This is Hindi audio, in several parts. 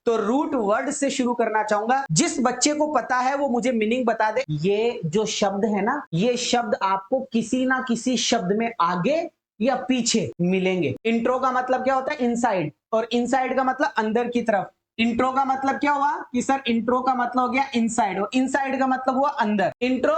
तो रूट वर्ड से शुरू करना चाहूंगा। जिस बच्चे को पता है वो मुझे मीनिंग बता दे। ये जो शब्द है ना, ये शब्द आपको किसी ना किसी शब्द में आगे या पीछे मिलेंगे। इंट्रो का मतलब क्या होता है? इनसाइड, और इनसाइड का मतलब अंदर की तरफ। इंट्रो का मतलब क्या हुआ कि सर इंट्रो का मतलब हो गया इनसाइड, और इनसाइड का मतलब हुआ अंदर। इंट्रो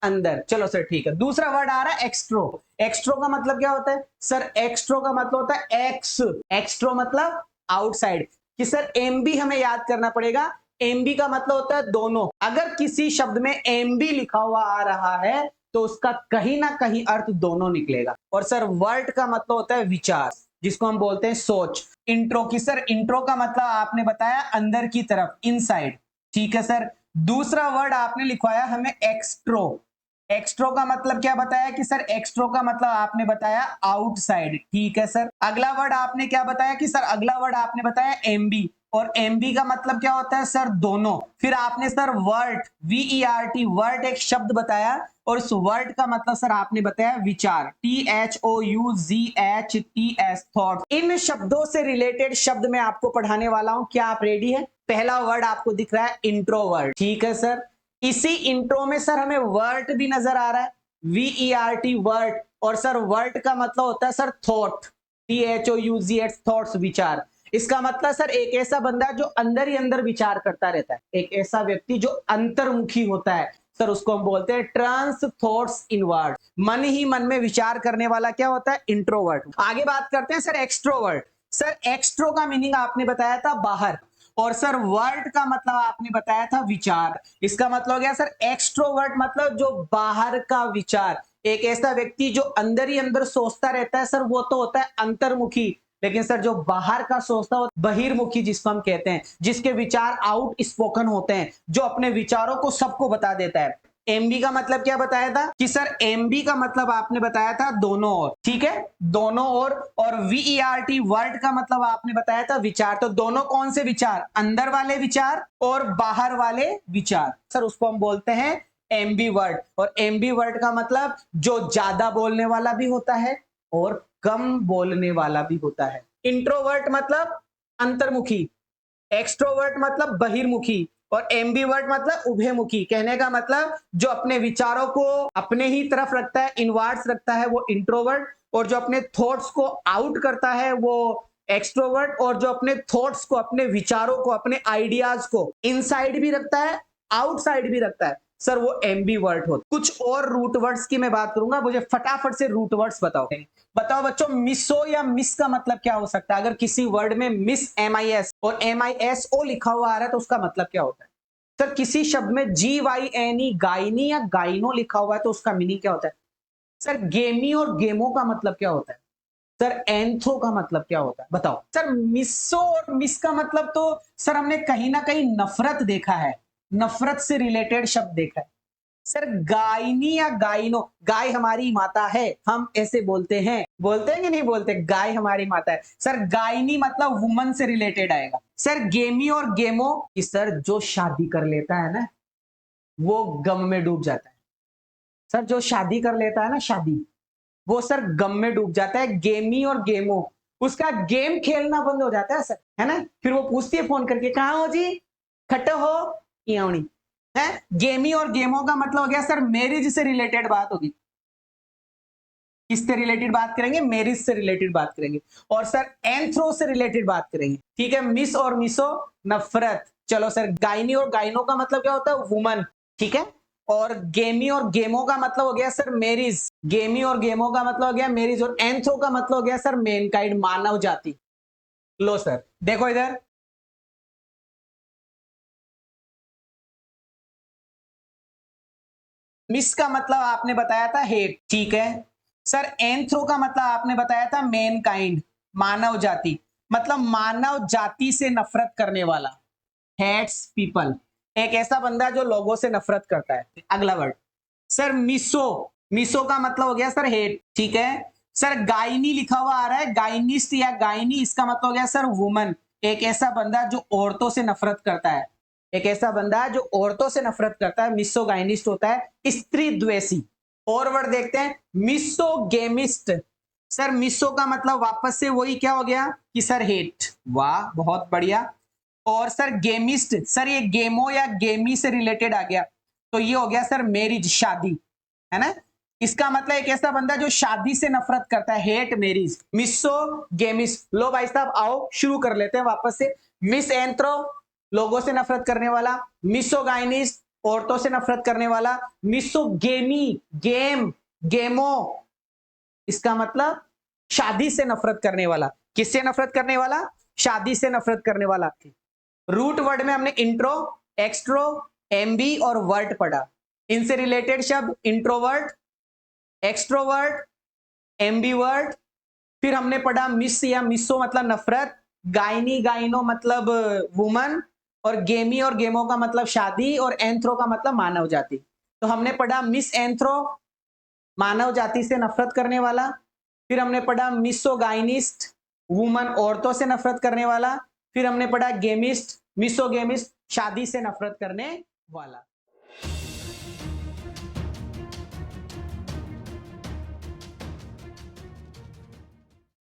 अंदर, चलो सर ठीक है। दूसरा वर्ड आ रहा है एक्सट्रो। एक्सट्रो का मतलब क्या होता है? सर एक्सट्रो का मतलब होता है एक्स, एक्सट्रो मतलब आउटसाइड। कि सर एमबी हमें याद करना पड़ेगा। एमबी का मतलब होता है दोनों। अगर किसी शब्द में एमबी लिखा हुआ आ रहा है तो उसका कहीं ना कहीं अर्थ दोनों निकलेगा। और सर वर्ड का मतलब होता है विचार, जिसको हम बोलते हैं सोच। इंट्रो की सर इंट्रो का मतलब आपने बताया अंदर की तरफ, इनसाइड। ठीक है सर। दूसरा वर्ड आपने लिखवाया हमें एक्सट्रो। एक्सट्रो का मतलब क्या बताया कि सर एक्सट्रो का मतलब आपने बताया आउटसाइड। ठीक है सर। अगला वर्ड आपने क्या बताया कि सर अगला वर्ड आपने बताया एमबी, और एमबी का मतलब क्या होता है? सर दोनों। फिर आपने सर वर्ड, वीईआरटी, वर्ड एक शब्द बताया, और उस वर्ड का मतलब सर आपने बताया विचार, THOUGHTS, थॉट। इन शब्दों से रिलेटेड शब्द मैं आपको पढ़ाने वाला हूं। क्या आप रेडी है? पहला वर्ड आपको दिख रहा है इंट्रोवर्ट। ठीक है सर। इसी इंट्रो में सर हमें वर्ड भी नजर आ रहा है, VERT, वर्ड। और सर वर्ड का मतलब होता है सर थॉट, THOUGH, थॉट्स, विचार। इसका मतलब सर एक ऐसा बंदा जो अंदर ही अंदर विचार करता रहता है, एक ऐसा व्यक्ति जो अंतर्मुखी होता है, सर उसको हम बोलते हैं ट्रांस थॉट्स इनवर्ड। मन ही मन में विचार करने वाला क्या होता है? इंट्रोवर्ट। आगे बात करते हैं सर एक्सट्रोवर्ट। सर एक्सट्रो का मीनिंग आपने बताया था बाहर, और सर वर्ड का मतलब आपने बताया था विचार। इसका मतलब हो गया सर एक्सट्रोवर्ट मतलब जो बाहर का विचार। एक ऐसा व्यक्ति जो अंदर ही अंदर सोचता रहता है, सर वो तो होता है अंतर्मुखी। लेकिन सर जो बाहर का सोचता है बहिर्मुखी, जिसको हम कहते हैं, जिसके विचार आउट स्पोकन होते हैं, जो अपने विचारों को सबको बता देता है। एमबी का मतलब क्या बताया था कि सर एमबी का मतलब आपने बताया था दोनों ओर। ठीक है, दोनों ओर। और वीईआरटी, वर्ड का मतलब आपने बताया था विचार। तो दोनों कौन से विचार? अंदर वाले विचार और बाहर वाले विचार, सर उसको हम बोलते हैं एमबी वर्ड। और एमबी वर्ड का मतलब जो ज्यादा बोलने वाला भी होता है और कम बोलने वाला भी होता है। इंट्रोवर्ट मतलब अंतर्मुखी, एक्सट्रोवर्ट मतलब बहिर्मुखी, और एम्बीवर्ट मतलब उभयमुखी। कहने का मतलब जो अपने विचारों को अपने ही तरफ रखता है, इनवर्ट्स रखता है, वो इंट्रोवर्ट। और जो अपने थॉट्स को आउट करता है वो एक्सट्रोवर्ट। और जो अपने थॉट्स को, अपने विचारों को, अपने आइडियाज को इनसाइड भी रखता है, आउटसाइड भी रखता है, सर वो एम्बीवर्ट होता है। कुछ और रूट वर्ड्स की मैं बात करूंगा, मुझे फटाफट से रूट वर्ड्स बताओ। बताओ बच्चों, मिसो या मिस का मतलब क्या हो सकता है? अगर किसी वर्ड में मिस MIS और MISO लिखा हुआ आ रहा है तो उसका मतलब क्या होता है? सर किसी शब्द में GYNE, गायनी या गाइनो लिखा हुआ है तो उसका मीनिंग क्या होता है? सर गेमी और गेमो का मतलब क्या होता है? सर एंथ्रो का मतलब क्या होता है? बताओ। सर मिसो और मिस का मतलब तो सर हमने कहीं ना कहीं नफरत देखा है, नफरत से रिलेटेड शब्द देखा है। सर गायनी या गायनो, गाय हमारी माता है, हम ऐसे बोलते हैं कि नहीं बोलते? गाय हमारी माता है। सर गायनी मतलब वुमन से रिलेटेड आएगा। सर गेमी और गेमो कि सर जो शादी कर लेता है ना वो गम में डूब जाता है। सर जो शादी कर लेता है ना, शादी, वो सर गम में डूब जाता है। गेमी और गेमो, उसका गेम खेलना बंद हो जाता है सर, है ना। फिर वो पूछती है फोन करके, कहाँ हो जी, खट्टो हो इवनी है। गेमी और गेमो का मतलब हो गया सर मैरिज से रिलेटेड बात होगी। किससे रिलेटेड बात करेंगे? मैरिज से रिलेटेड बात करेंगे। और सर एंथ्रो से रिलेटेड बात करेंगे। ठीक है, मिस और मिसो नफरत। चलो सर, गायनी और गाइनो का मतलब क्या होता है? वुमन। ठीक है। और गेमी और गेमो का मतलब हो गया सर मैरिज। गेमी और गेमो का मतलब हो गया मैरिज, और एंथ्रो का मतलब हो गया सर मैनकाइंड, मानव जाति। लो सर देखो इधर, मिस का मतलब आपने बताया था हेट। ठीक है सर। एंथ्रो का मतलब आपने बताया था मेन काइंड, मानव जाति। मतलब मानव जाति से नफरत करने वाला, हेट्स पीपल। एक ऐसा बंदा जो लोगों से नफरत करता है। अगला वर्ड सर मिसो। मिसो का मतलब हो गया सर हेट। ठीक है सर। गायनी लिखा हुआ आ रहा है, गायनिस्ट या गायनी, इसका मतलब हो गया सर वुमन। एक ऐसा बंदा जो औरतों से नफरत करता है, एक ऐसा बंदा जो औरतों से नफरत करता है, मिसोगाइनिस्ट होता है, स्त्री द्वेषी। और वर्ड देखते हैं, मिसोगेमिस्ट। सर मिसो का मतलब वापस से वही क्या हो गया कि सर हेट। वाह बहुत बढ़िया। और सर गेमिस्ट, सर ये गेमो या गेमी से रिलेटेड आ गया, तो ये हो गया सर मैरिज, शादी, है ना। इसका मतलब एक ऐसा बंदा जो शादी से नफरत करता है, हेट मैरिज। मिसो गेमिस, लो भाई साहब आओ शुरू कर लेते हैं वापस से। मिस एंथ्रो, लोगों से नफरत करने वाला। मिसोगाइनिस्ट, औरतों से नफरत करने वाला। मिसोगेमी, गेम, गेमो, इसका मतलब शादी से नफरत करने वाला। किससे नफरत करने वाला? शादी से नफरत करने वाला। रूट वर्ड में हमने इंट्रो, एक्सट्रो, एमबी और वर्ट पढ़ा। इनसे रिलेटेड शब्द इंट्रोवर्ट, एक्सट्रोवर्ट, एम्बीवर्ट। फिर हमने पढ़ा मिस या मिसो मतलब नफरत, गाइनी गाइनो मतलब वुमन, और गेमी और गेमो का मतलब शादी, और एंथ्रो का मतलब मानव जाति। तो हमने पढ़ा मिस एंथ्रो, मानव जाति से नफरत करने वाला। फिर हमने पढ़ा मिसोगाइनिस्ट, वुमन, औरतों से नफरत करने वाला। फिर हमने पढ़ा गेमिस्ट, मिसोगेमिस्ट, शादी से नफरत करने वाला।